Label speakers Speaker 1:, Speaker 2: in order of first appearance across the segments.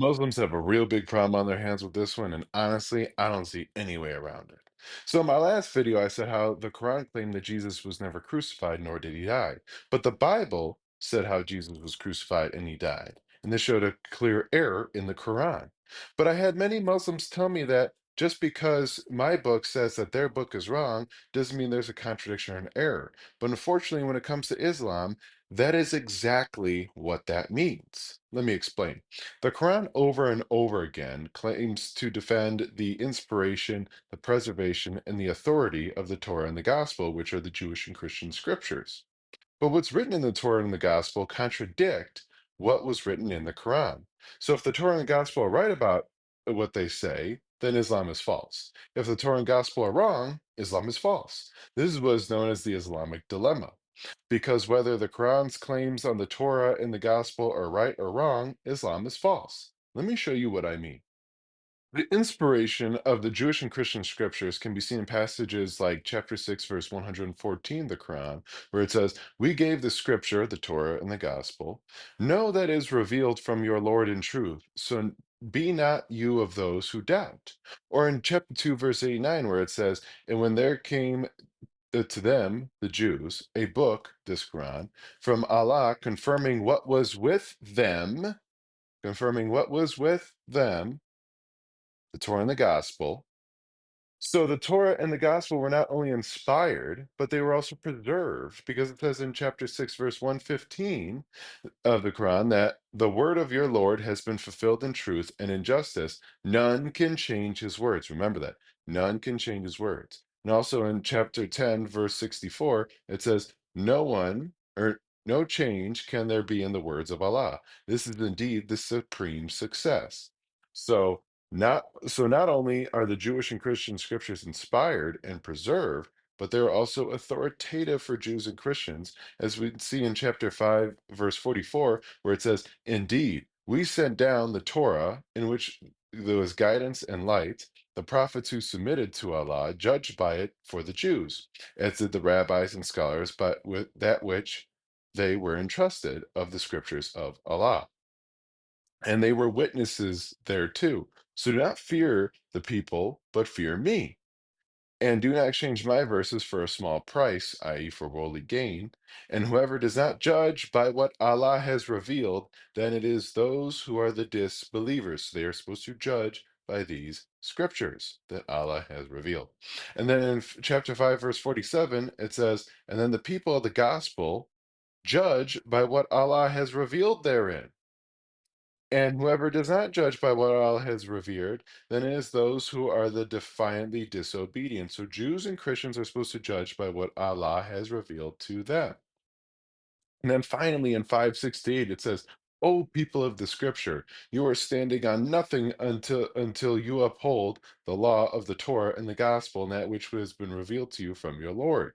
Speaker 1: Muslims have a real big problem on their hands with this one, and honestly, I don't see any way around it. So, in my last video, I said how the Quran claimed that Jesus was never crucified, nor did he die. But the Bible said how Jesus was crucified and he died. And this showed a clear error in the Quran. But I had many Muslims tell me that just because my book says that their book is wrong doesn't mean there's a contradiction or an error. But unfortunately, when it comes to Islam, that is exactly what that means. Let me explain. The Quran over and over again claims to defend the inspiration, the preservation, and the authority of the Torah and the Gospel, which are the Jewish and Christian scriptures. But what's written in the Torah and the Gospel contradict what was written in the Quran. So if the Torah and the Gospel are right about what they say, then Islam is false. If the Torah and Gospel are wrong, Islam is false. This is what is known as the Islamic Dilemma. Because whether the Quran's claims on the Torah and the Gospel are right or wrong, Islam is false. Let me show you what I mean. The inspiration of the Jewish and Christian scriptures can be seen in passages like chapter 6, verse 114, the Quran, where it says, "We gave the scripture, the Torah, and the gospel. Know that is revealed from your Lord in truth. So be not you of those who doubt." Or in chapter 2, verse 89, where it says, "And when there came to them, the Jews, a book, this Quran, from Allah confirming what was with them, the Torah and the gospel." So the Torah and the gospel were not only inspired, but they were also preserved, because it says in chapter 6, verse 115 of the Quran that the word of your Lord has been fulfilled in truth and in justice. None can change his words. Remember that. None can change his words. And also in chapter 10, verse 64, it says, "No one or no change can there be in the words of Allah. This is indeed the supreme success." So not only are the Jewish and Christian scriptures inspired and preserved, but they're also authoritative for Jews and Christians, as we see in chapter 5, verse 44, where it says, "Indeed, we sent down the Torah, in which there was guidance and light. The prophets who submitted to Allah judged by it for the Jews, as did the rabbis and scholars, but with that which they were entrusted of the scriptures of Allah. And they were witnesses thereto. So do not fear the people, but fear me. And do not exchange my verses for a small price, i.e., for worldly gain. And whoever does not judge by what Allah has revealed, then it is those who are the disbelievers. So they are supposed to judge by these scriptures that Allah has revealed." And then in chapter 5, verse 47, it says, "And then the people of the gospel judge by what Allah has revealed therein. And whoever does not judge by what Allah has revered, then it is those who are the defiantly disobedient." So Jews and Christians are supposed to judge by what Allah has revealed to them. And then finally in 568 it says, "O people of the scripture, you are standing on nothing until you uphold the law of the Torah and the gospel and that which has been revealed to you from your Lord."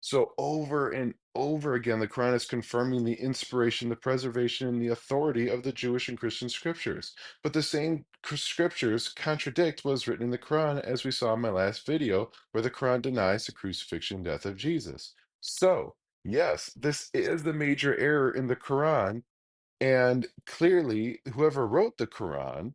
Speaker 1: So over and over again, the Quran is confirming the inspiration, the preservation, and the authority of the Jewish and Christian scriptures. But the same scriptures contradict what is written in the Quran, as we saw in my last video, where the Quran denies the crucifixion and death of Jesus. So, yes, this is the major error in the Quran, and clearly, whoever wrote the Quran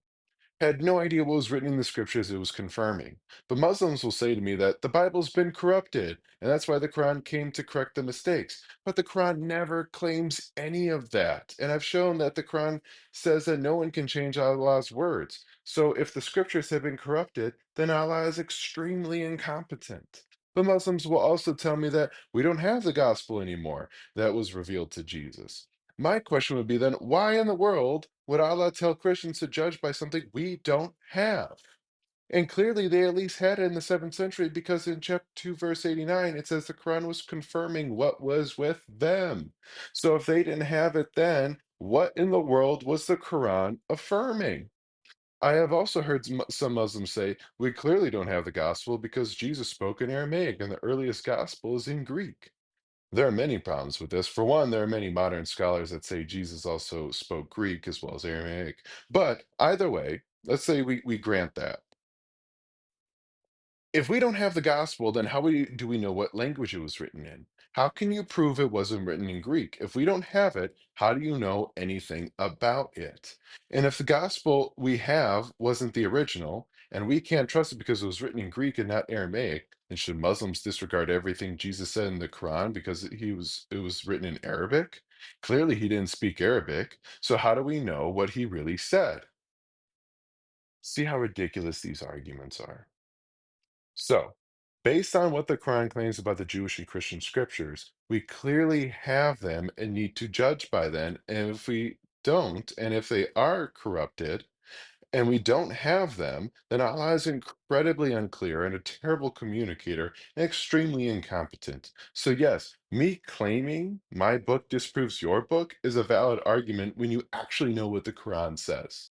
Speaker 1: had no idea what was written in the scriptures it was confirming. But Muslims will say to me that the Bible's been corrupted, and that's why the Quran came to correct the mistakes. But the Quran never claims any of that. And I've shown that the Quran says that no one can change Allah's words. So if the scriptures have been corrupted, then Allah is extremely incompetent. But Muslims will also tell me that we don't have the gospel anymore that was revealed to Jesus. My question would be then, why in the world would Allah tell Christians to judge by something we don't have? And clearly, they at least had it in the 7th century, because in chapter 2, verse 89, it says the Quran was confirming what was with them. So if they didn't have it then, what in the world was the Quran affirming? I have also heard some Muslims say, we clearly don't have the gospel because Jesus spoke in Aramaic and the earliest gospel is in Greek. There are many problems with this. For one, there are many modern scholars that say Jesus also spoke Greek as well as Aramaic. But either way, let's say we grant that. If we don't have the gospel, then how do we know what language it was written in? How can you prove it wasn't written in Greek? If we don't have it, how do you know anything about it? And if the gospel we have wasn't the original, and we can't trust it because it was written in Greek and not Aramaic, then should Muslims disregard everything Jesus said in the Quran because it was written in Arabic? Clearly, he didn't speak Arabic, so how do we know what he really said? See how ridiculous these arguments are. So, based on what the Quran claims about the Jewish and Christian scriptures, we clearly have them and need to judge by them. And if we don't, and if they are corrupted, and we don't have them, then Allah is incredibly unclear and a terrible communicator and extremely incompetent. So, yes, me claiming my book disproves your book is a valid argument when you actually know what the Quran says.